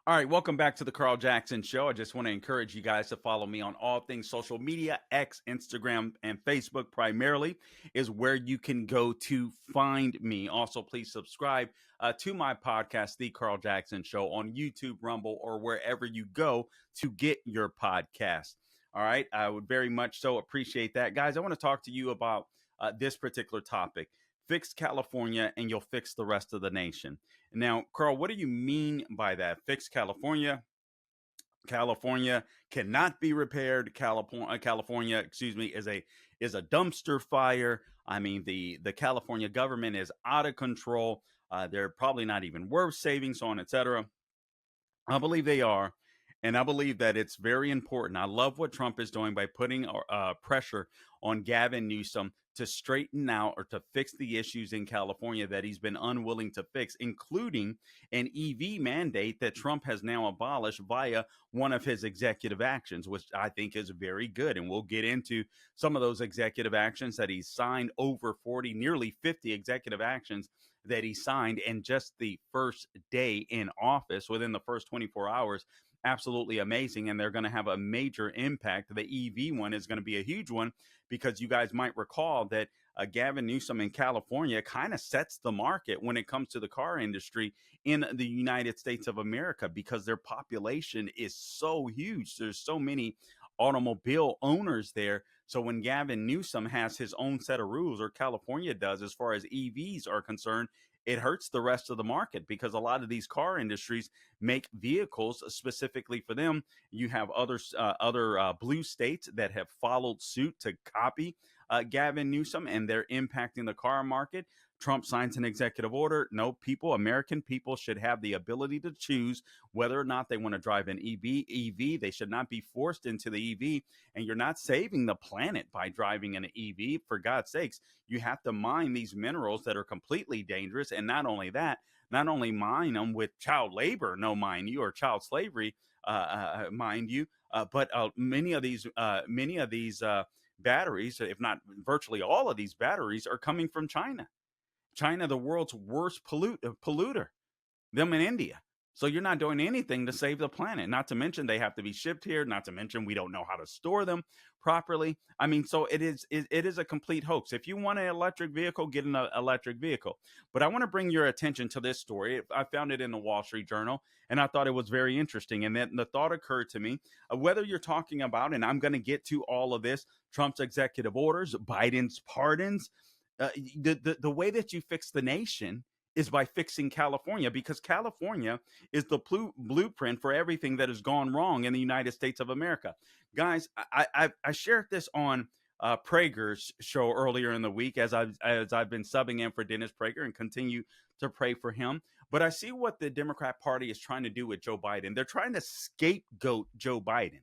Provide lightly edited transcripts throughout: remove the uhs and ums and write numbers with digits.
All right, welcome back to the Carl Jackson Show. I just want to encourage you guys to follow me on all things social media. X, Instagram, and Facebook primarily is where you can go to find me. Also, please subscribe to my podcast, The Carl Jackson Show, on YouTube, Rumble, or wherever you go to get your podcast. All right, I would very much so appreciate that. Guys, I want to talk to you about this particular topic. Fix California and you'll fix the rest of the nation. Now, Carl, what do you mean by that? Fix California. California cannot be repaired. California, excuse me, is a dumpster fire. I mean, the California government is out of control. They're probably not even worth saving, so on, etc. I believe they are. And I believe that it's very important. I love what Trump is doing by putting pressure on Gavin Newsom to straighten out or to fix the issues in California that he's been unwilling to fix, including an EV mandate that Trump has now abolished via one of his executive actions, which I think is very good. And we'll get into some of those executive actions that he's signed, over 40, nearly 50 executive actions that he signed in just the first day in office, within the first 24 hours. Absolutely amazing. And they're going to have a major impact. The EV one is going to be a huge one because you guys might recall that Gavin Newsom in California kind of sets the market when it comes to the car industry in the United States of America, because their population is so huge. There's so many automobile owners there. So when Gavin Newsom has his own set of rules, or California does, as far as EVs are concerned, it hurts the rest of the market, because a lot of these car industries make vehicles specifically for them. You have other blue states that have followed suit to copy Gavin Newsom, and they're impacting the car market. Trump signs an executive order. No, people, American people, should have the ability to choose whether or not they want to drive an EV. They should not be forced into the EV. And you're not saving the planet by driving an EV. For God's sakes, you have to mine these minerals that are completely dangerous. And not only that, not only mine them with child labor, no, mind you, or child slavery, mind you, but many of these batteries, if not virtually all of these batteries, are coming from China. China, the world's worst polluter, them in India. So you're not doing anything to save the planet. Not to mention they have to be shipped here. Not to mention we don't know how to store them properly. I mean, so it is a complete hoax. If you want an electric vehicle, get an electric vehicle. But I want to bring your attention to this story. I found it in the Wall Street Journal, and I thought it was very interesting. And then the thought occurred to me, whether you're talking about, and I'm going to get to all of this, Trump's executive orders, Biden's pardons, the way that you fix the nation is by fixing California, because California is the blueprint for everything that has gone wrong in the United States of America. Guys, I shared this on Prager's show earlier in the week, as I've been subbing in for Dennis Prager and continue to pray for him. But I see what the Democrat Party is trying to do with Joe Biden. They're trying to scapegoat Joe Biden.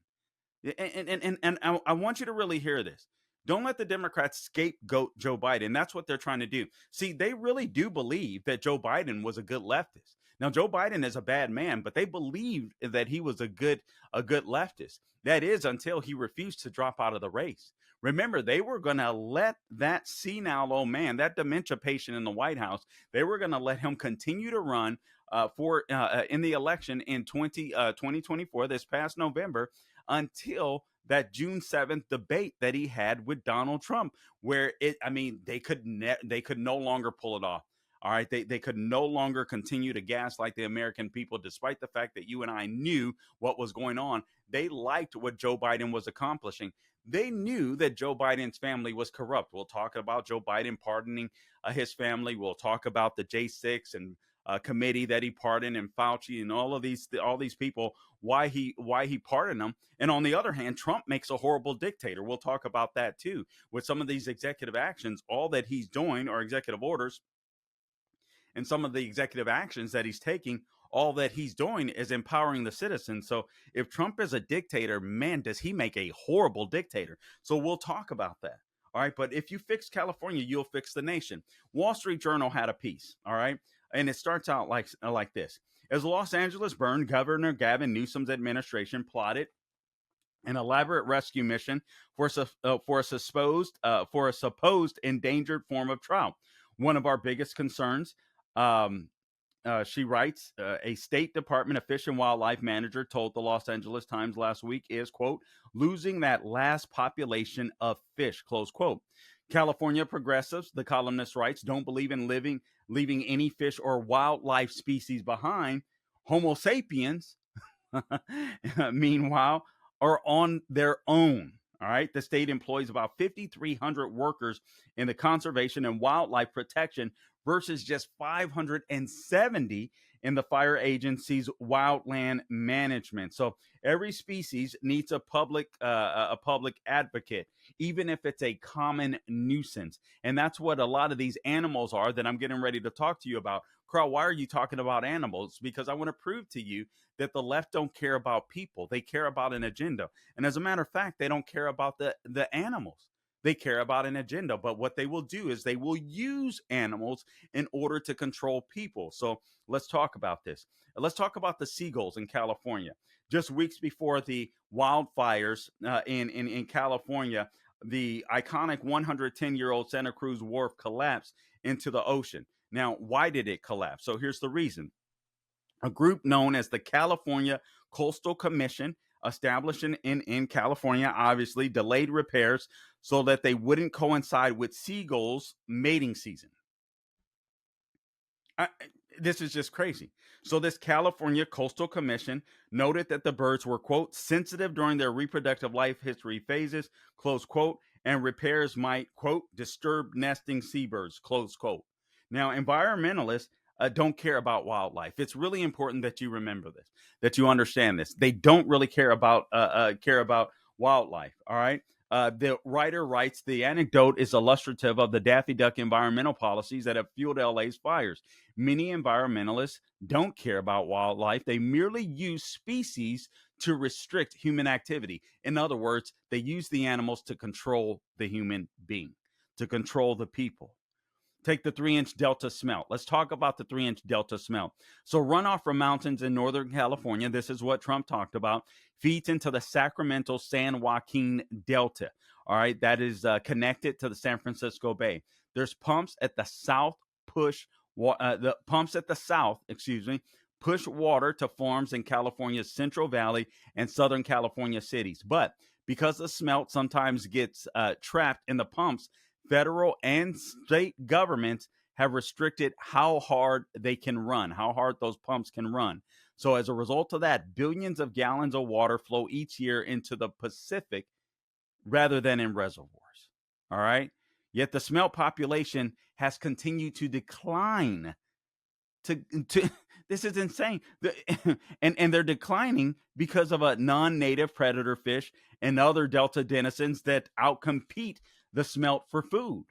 And I want you to really hear this. Don't let the Democrats scapegoat Joe Biden. That's what they're trying to do. See, they really do believe that Joe Biden was a good leftist. Now, Joe Biden is a bad man, but they believed that he was a good leftist. That is, until he refused to drop out of the race. Remember, they were going to let that senile old man, that dementia patient in the White House, they were going to let him continue to run for in the election in 2024, this past November, until that June 7th debate that he had with Donald Trump, where they could no longer pull it off. All right, they could no longer continue to gaslight the American people, despite the fact that you and I knew what was going on. They liked what Joe Biden was accomplishing. They knew that Joe Biden's family was corrupt. We'll talk about Joe Biden pardoning his family. We'll talk about the J6 and committee that he pardoned, and Fauci, and all these people, why he pardoned them. And on the other hand, Trump makes a horrible dictator. We'll talk about that too, with some of these executive actions. All that he's doing are executive orders, and some of the executive actions that he's taking, all that he's doing is empowering the citizens. So if Trump is a dictator, man, does he make a horrible dictator. So we'll talk about that. All right, but if you fix California, you'll fix the nation. Wall Street Journal had a piece, all right, and it starts out like this. As Los Angeles burned, Governor Gavin Newsom's administration plotted an elaborate rescue mission for a supposed endangered form of trout. One of our biggest concerns, um, She writes, a State Department of Fish and Wildlife manager told the Los Angeles Times last week is, quote, losing that last population of fish, close quote. California progressives, the columnist writes, don't believe in leaving any fish or wildlife species behind. Homo sapiens, meanwhile, are on their own. All right. The state employs about 5,300 workers in the conservation and wildlife protection versus just 570 in the fire agency's wildland management. So every species needs a public advocate, even if it's a common nuisance. And that's what a lot of these animals are that I'm getting ready to talk to you about. Carl, why are you talking about animals? Because I want to prove to you that the left don't care about people. They care about an agenda. And as a matter of fact, they don't care about the animals. They care about an agenda. But what they will do is they will use animals in order to control people. So let's talk about this. Let's talk about the seagulls in California. Just weeks before the wildfires in California, the iconic 110-year-old Santa Cruz Wharf collapsed into the ocean. Now, why did it collapse? So here's the reason. A group known as the California Coastal Commission, established in California, obviously delayed repairs so that they wouldn't coincide with seagulls' mating season. This is just crazy. So this California Coastal Commission noted that the birds were, quote, sensitive during their reproductive life history phases, close quote, and repairs might, quote, disturb nesting seabirds, close quote. Now, environmentalists don't care about wildlife. It's really important that you remember this, that you understand this. They don't really care about wildlife. All right. The writer writes, the anecdote is illustrative of the Daffy Duck environmental policies that have fueled LA's fires. Many environmentalists don't care about wildlife. They merely use species to restrict human activity. In other words, they use the animals to control the human being, to control the people. Take the 3-inch Delta smelt. Let's talk about the 3-inch Delta smelt. So runoff from mountains in Northern California, this is what Trump talked about, feeds into the Sacramento San Joaquin Delta. All right, that is connected to the San Francisco Bay. There's pumps at the south push water to farms in California's Central Valley and Southern California cities. But because the smelt sometimes gets trapped in the pumps, federal and state governments have restricted how hard they can run, how hard those pumps can run. So as a result of that, billions of gallons of water flow each year into the Pacific rather than in reservoirs. All right. Yet the smelt population has continued to decline. This is insane. And they're declining because of a non-native predator fish and other delta denizens that outcompete the smelt for food.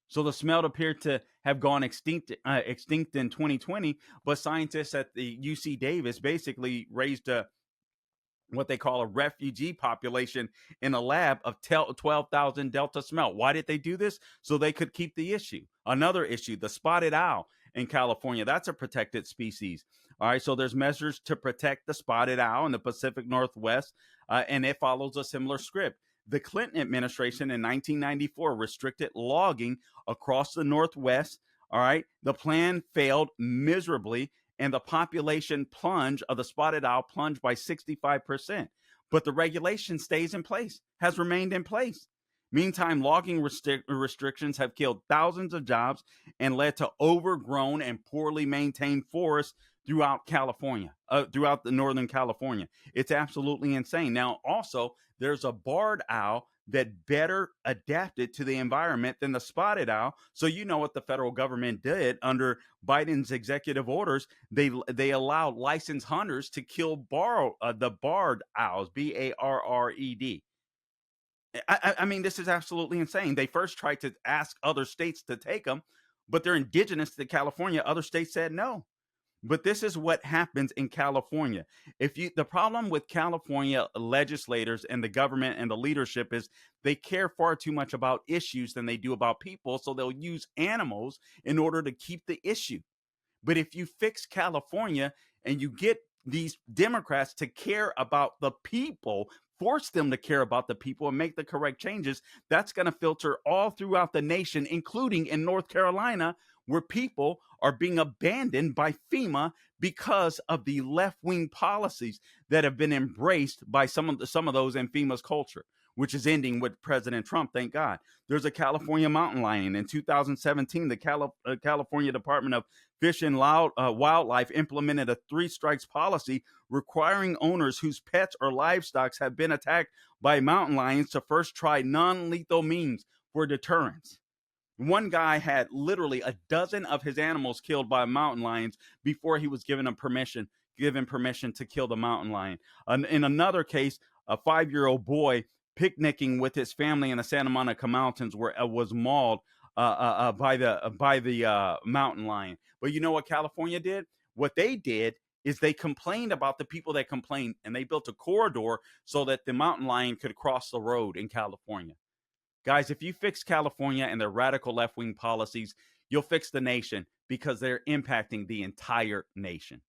So the smelt appeared to have gone extinct in 2020, but scientists at the UC Davis basically raised what they call a refugee population in a lab of 12,000 delta smelt. Why did they do this? So they could keep the issue. Another issue, the spotted owl in California, that's a protected species. All right, so there's measures to protect the spotted owl in the Pacific Northwest, and it follows a similar script. The Clinton administration in 1994 restricted logging across the Northwest. All right. The plan failed miserably, and the population of the spotted owl plunged by 65%. But the regulation stays in place, has remained in place. Meantime, logging restrictions have killed thousands of jobs and led to overgrown and poorly maintained forests throughout California, throughout the Northern California. It's absolutely insane. Now, also, there's a barred owl that better adapted to the environment than the spotted owl. So you know what the federal government did under Biden's executive orders. They allowed licensed hunters to kill the barred owls, Barred. I mean, this is absolutely insane. They first tried to ask other states to take them, but they're indigenous to California. Other states said no. But this is what happens in California. The problem with California legislators and the government and the leadership is they care far too much about issues than they do about people. So they'll use animals in order to keep the issue. But if you fix California and you get these Democrats to care about the people, force them to care about the people and make the correct changes, that's going to filter all throughout the nation, including in North Carolina, where people are being abandoned by FEMA because of the left-wing policies that have been embraced by some of those in FEMA's culture, which is ending with President Trump, thank God. There's a California mountain lion. In 2017, the California Department of Fish and Wildlife implemented a 3 strikes policy requiring owners whose pets or livestock have been attacked by mountain lions to first try non-lethal means for deterrence. One guy had literally a dozen of his animals killed by mountain lions before he was given permission to kill the mountain lion. In another case, a 5-year-old boy picnicking with his family in the Santa Monica Mountains was mauled by the mountain lion. But you know what California did? What they did is they complained about the people that complained, and they built a corridor so that the mountain lion could cross the road in California. Guys, if you fix California and their radical left-wing policies, you'll fix the nation, because they're impacting the entire nation.